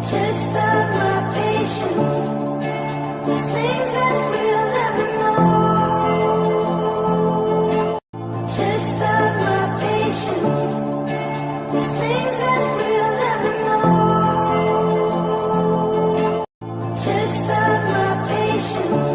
Test of my patience. There's things that we'll never know. Test of my patience. There's things that we'll never know. Test of my patience.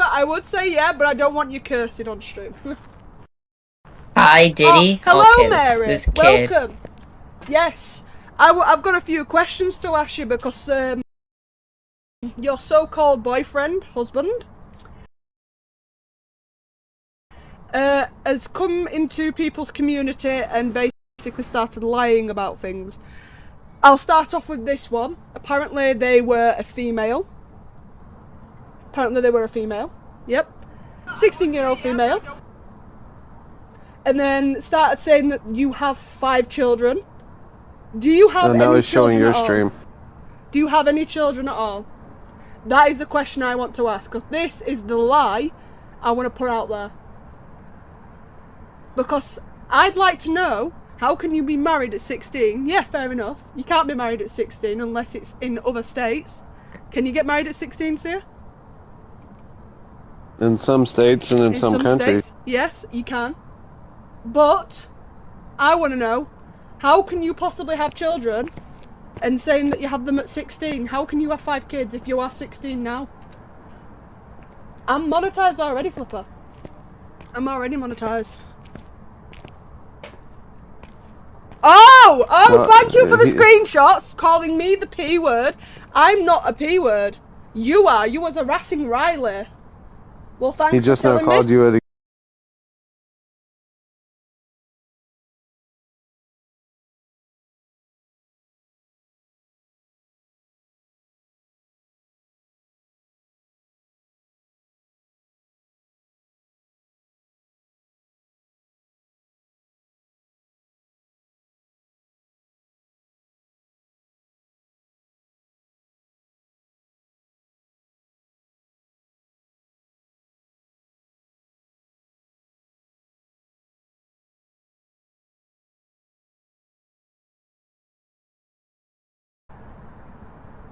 I would say yeah, but I don't want you cursing on stream. Hi, Diddy. Oh, hello, okay, Mary. this kid. Welcome. Yes, I've got a few questions to ask you because your so-called boyfriend, husband, has come into people's community and basically started lying about things. I'll start off with this one. Apparently they were a female. Yep. 16-year-old female. And then started saying that you have 5 children. Do you have any children at all? Now he's showing your stream. Do you have any children at all? That is the question I want to ask, because this is the lie I want to put out there. Because I'd like to know, how can you be married at 16? Yeah, fair enough. You can't be married at 16 unless it's in other states. Can you get married at 16, Sia? In some states and in some countries. States, yes, you can. But I want to know, how can you possibly have children and saying that you have them at 16? How can you have 5 kids if you are 16 now? I'm monetized already, Flipper. I'm already monetized. Oh, thank you for the screenshots calling me the P word. I'm not a P word. You are. You was harassing Riley. Well, thanks He just for now telling called me. you a...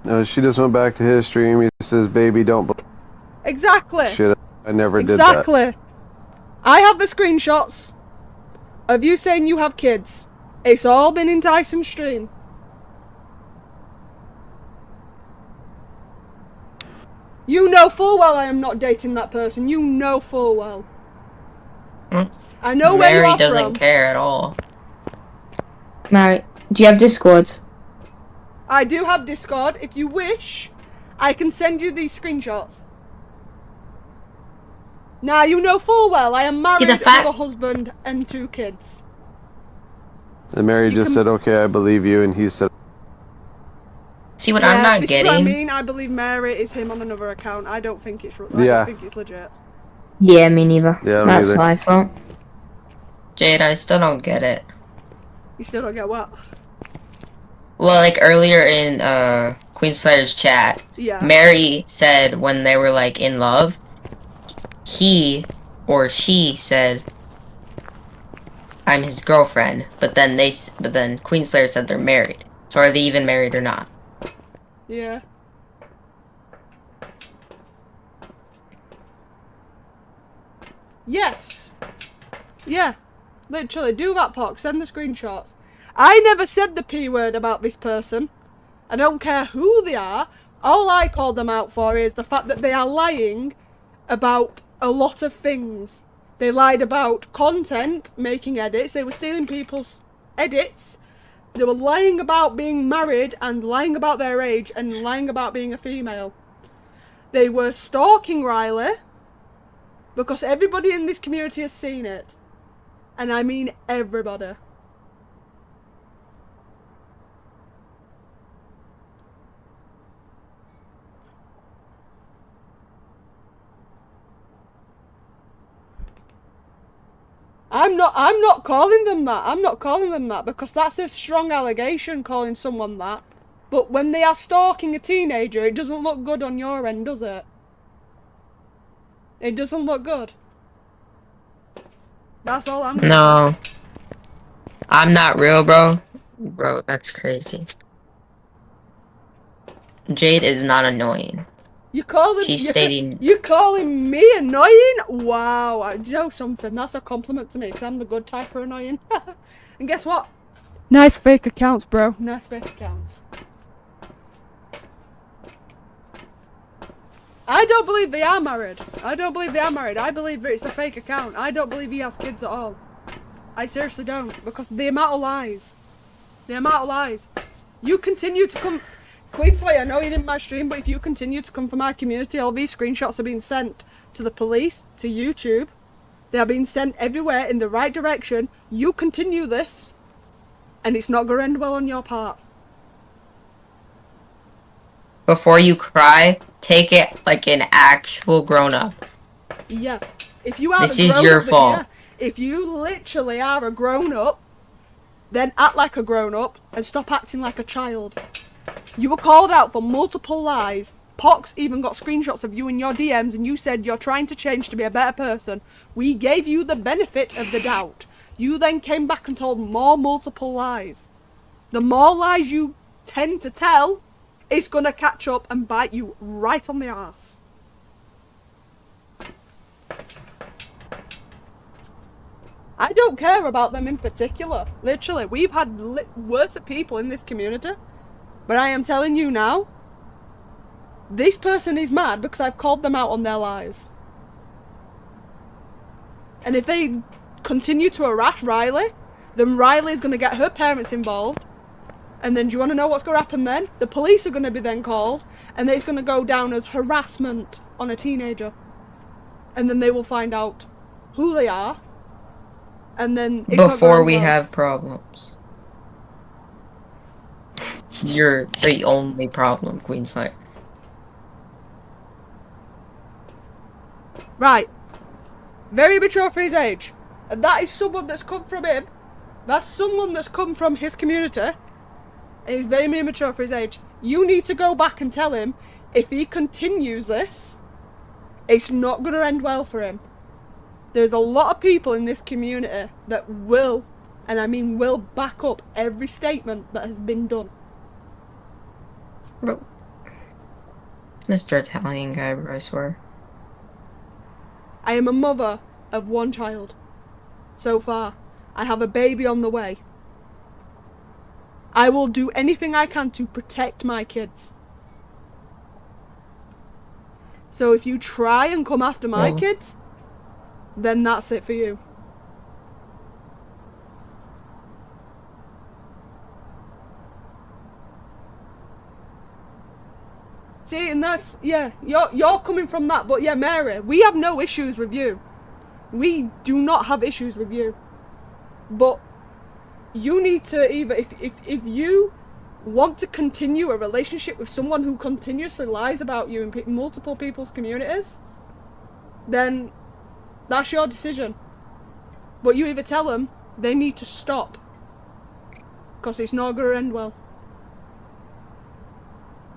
No, she just went back to his stream. He says, baby, don't believe Exactly. shit. I never did that. Exactly. I have the screenshots of you saying you have kids. It's all been in Tyson's stream. You know full well I am not dating that person. You know full well. I know where you are from. Mary doesn't care at all. Mary, do you have Discord? I do have Discord. If you wish, I can send you these screenshots. Now, you know full well I am married with a husband and 2 kids. And Mary just said, okay, I believe you, and he said... See, what I'm not this getting... is what I mean. I believe Mary is him on another account. I don't think it's legit. Yeah, me neither. Yeah, That's what I thought. Jade, I still don't get it. You still don't get what? Well, like earlier in QueenSlayer's chat, Yeah. Mary said when they were like in love, he or she said, "I'm his girlfriend," but then QueenSlayer said they're married. So are they even married or not? Yeah. Yes. Yeah. Literally, do that, Pox. Send the screenshots. I never said the P word about this person. I don't care who they are. All I call them out for is the fact that they are lying about a lot of things. They lied about content, making edits. They were stealing people's edits. They were lying about being married and lying about their age and lying about being a female. They were stalking Riley because everybody in this community has seen it. And I mean everybody. I'm not calling them that. I'm not calling them that because that's a strong allegation, calling someone that. But when they are stalking a teenager, it doesn't look good on your end, does it? It doesn't look good. That's all I'm gonna No. I'm not real, bro. Bro, that's crazy. Jade is not annoying. You calling? She's stating... You calling me annoying? Wow, do you know something? That's a compliment to me because I'm the good type of annoying. And guess what? Nice fake accounts, bro. Nice fake accounts. I don't believe they are married. I don't believe they are married. I believe it's a fake account. I don't believe he has kids at all. I seriously don't, because the amount of lies. The amount of lies. You continue to come... QueenSlayer, I know you didn't my stream, but if you continue to come from my community, all these screenshots are being sent to the police, to YouTube. They are being sent everywhere in the right direction. You continue this, and it's not going to end well on your part. Before you cry, take it like an actual grown-up. Yeah. If you are this is your fault. Yeah, if you literally are a grown-up, then act like a grown-up and stop acting like a child. You were called out for multiple lies. Pox even got screenshots of you in your DMs and you said you're trying to change to be a better person. We gave you the benefit of the doubt. You then came back and told more multiple lies. The more lies you tend to tell, it's gonna catch up and bite you right on the arse. I don't care about them in particular. Literally, we've had worse people in this community. But I am telling you now, this person is mad because I've called them out on their lies. And if they continue to harass Riley, then Riley's going to get her parents involved. And then do you want to know what's going to happen then? The police are going to be then called, and it's going to go down as harassment on a teenager. And then they will find out who they are. And then... Before we have problems. You're the only problem, QueenSlayer. Right. Very mature for his age. And that is someone that's come from him. That's someone that's come from his community. And he's very mature for his age. You need to go back and tell him, if he continues this, it's not going to end well for him. There's a lot of people in this community that will, and I mean will, back up every statement that has been done. Bro. Mr. Italian guy, bro, I swear. I am a mother of 1 child. So far. I have a baby on the way. I will do anything I can to protect my kids. So if you try and come after my kids, then that's it for you. See, and that's, yeah, you're coming from that, but yeah, Mary, we have no issues with you. We do not have issues with you. But you need to either, if you want to continue a relationship with someone who continuously lies about you in multiple people's communities, then that's your decision. But you either tell them they need to stop, because it's not going to end well.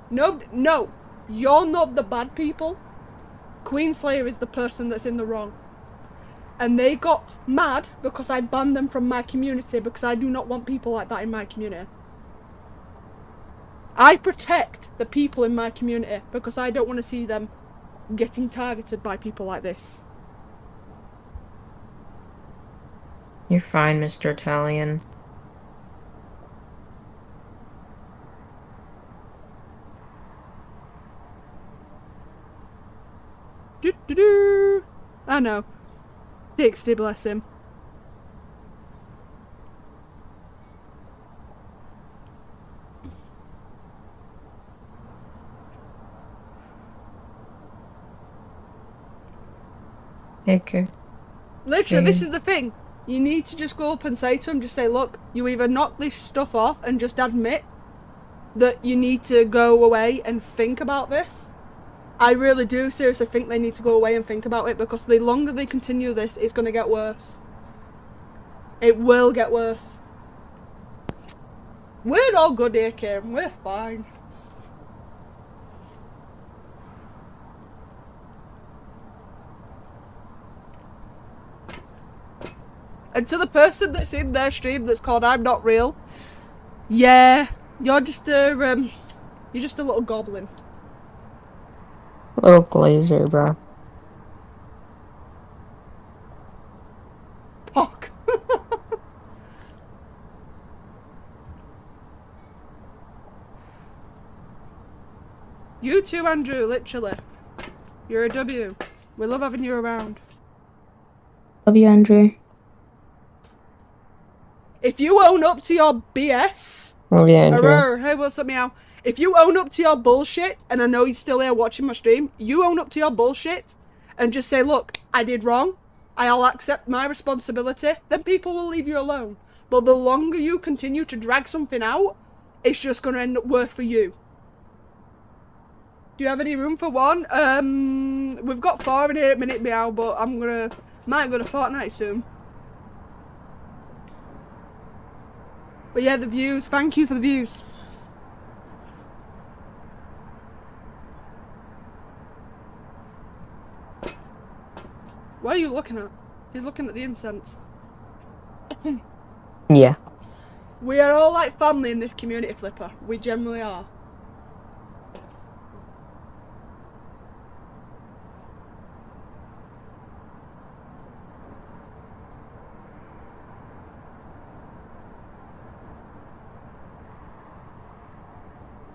No, you're not the bad people. QueenSlayer is the person that's in the wrong. And they got mad because I banned them from my community because I do not want people like that in my community. I protect the people in my community because I don't want to see them getting targeted by people like this. You're fine, Mr. Italian. I know. 60, bless him. Okay. Literally, this is the thing. You need to just go up and say to him, just say, look, you either knock this stuff off and just admit that you need to go away and think about this. I really do seriously think they need to go away and think about it, because the longer they continue this, it's going to get worse. It will get worse. We're all good here, Kim. We're fine. And to the person that's in their stream that's called I'm Not Real, yeah, you're just a little goblin. Little glazer, bro. Pock. You too, Andrew, literally. You're a W. We love having you around. Love you, Andrew. If you own up to your BS... Love you, Andrew. Hey, what's up, meow? If you own up to your bullshit, and I know you're still here watching my stream, you own up to your bullshit and just say, look, I did wrong, I'll accept my responsibility, then people will leave you alone. But the longer you continue to drag something out, it's just going to end up worse for you. Do you have any room for one? We've got 4 in here at minute, meow, but might go to Fortnite soon. But yeah, the views, thank you for the views. What are you looking at? He's looking at the incense. Yeah. We are all like family in this community, Flipper. We generally are.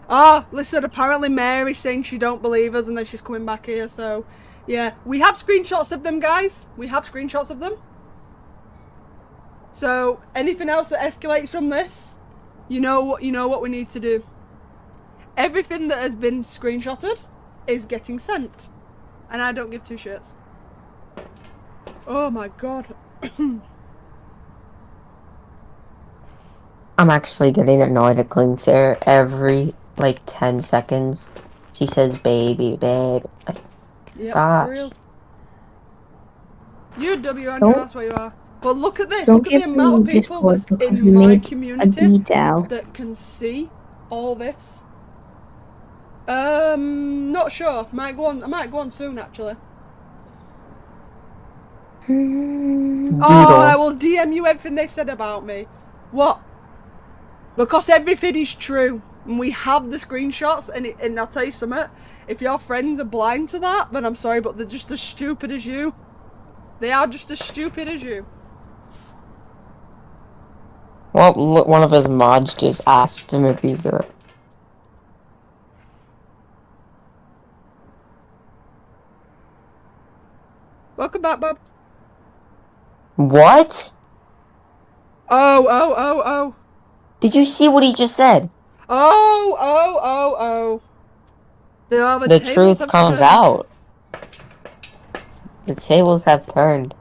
Oh, listen, apparently Mary's saying she don't believe us and then she's coming back here, so... Yeah, we have screenshots of them, guys. We have screenshots of them. So, anything else that escalates from this, you know what we need to do. Everything that has been screenshotted is getting sent. And I don't give 2 shits. Oh my god. I'm actually getting annoyed at QueenSlayer every, like, 10 seconds. She says, baby, babe. Yeah, Gosh. for real. You're W, Andrew, that's what you are. But look at this. Don't Look at the give amount of me people Discord that's because in we my made community a detail. that can see all this. Not sure. I might go on soon, actually. Doodle. Oh, I will DM you everything they said about me. What? Because everything is true. And we have the screenshots, and I'll tell you something. If your friends are blind to that, then I'm sorry, but they're just as stupid as you. They are just as stupid as you. Well, look, one of his mods just asked him if he's a... Welcome back, Bob. What? Oh. Did you see what he just said? Oh. The truth comes out. The tables have turned.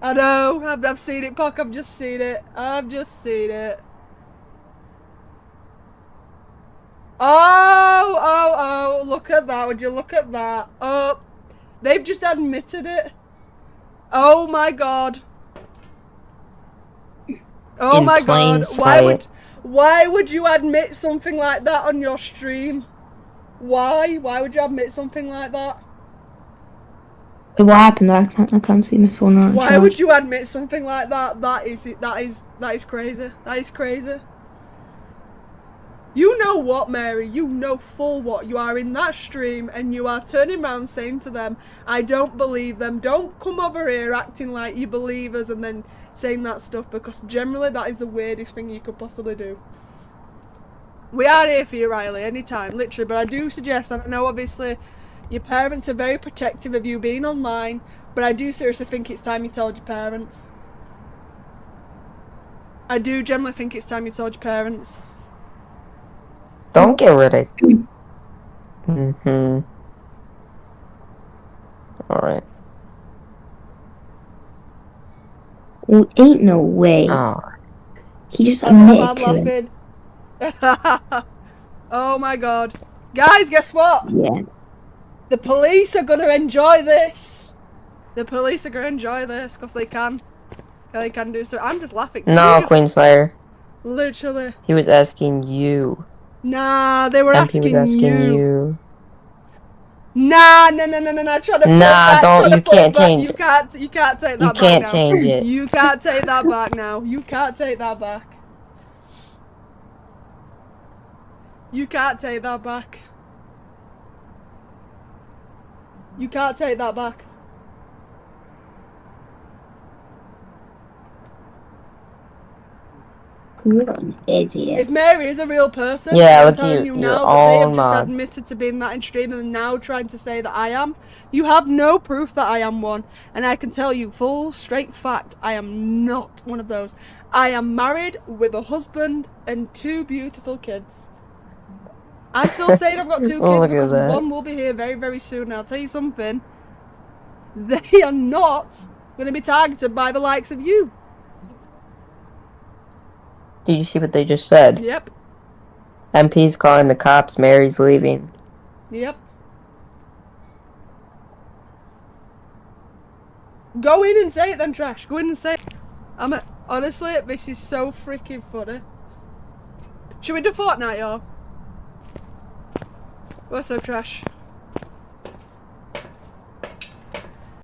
I know, I've seen it, Puck, I've just seen it. I've just seen it. Oh, look at that, would you look at that? Oh, they've just admitted it. Oh my god. Oh In my plain god, sight. why would you admit something like that on your stream? Why would you admit something like that? Wait, what happened? I can't see my phone on Why charge. would you admit something like that? That is crazy. That is crazy. You know what, Mary? You know full what. You are in that stream and you are turning around saying to them, I don't believe them. Don't come over here acting like you believe us and then saying that stuff, because generally that is the weirdest thing you could possibly do. We are here for you, Riley, anytime, literally, but I do suggest, and I know obviously your parents are very protective of you being online, but I do seriously think it's time you told your parents. I do generally think it's time you told your parents. Don't get rid of it. Mm-hmm. Alright. Well, ain't no way. Oh. He just I know, admitted I'm to it. laughing. Oh my god. Guys, guess what? Yeah. The police are gonna enjoy this. The police are gonna enjoy this, because they can. They can do stuff. I'm just laughing. No, QueenSlayer. Literally. He was asking you. Nah, they were MP asking was asking you. you. Nah, try to put back, don't, try to you put can't back. change You it. can't take that You back can't now. change it. You can't take that back now. You can't take that back. You can't take that back. You can't take that back. You're an idiot. If Mary is a real person, Yeah, I'm look, telling you you're now that they have all just mods. admitted to being that in stream and now trying to say that I am. You have no proof that I am one, and I can tell you full straight fact, I am not one of those. I am married with a husband and 2 beautiful kids. I'm still saying I've got 2 kids Oh, look at because that. one will be here very, very soon. And I'll tell you something, they are not going to be targeted by the likes of you. Did you see what they just said? Yep. MP's calling the cops, Mary's leaving. Yep. Go in and say it then, Trash. Go in and say it. Honestly, this is so freaking funny. Should we do Fortnite, y'all? What's up, Trash?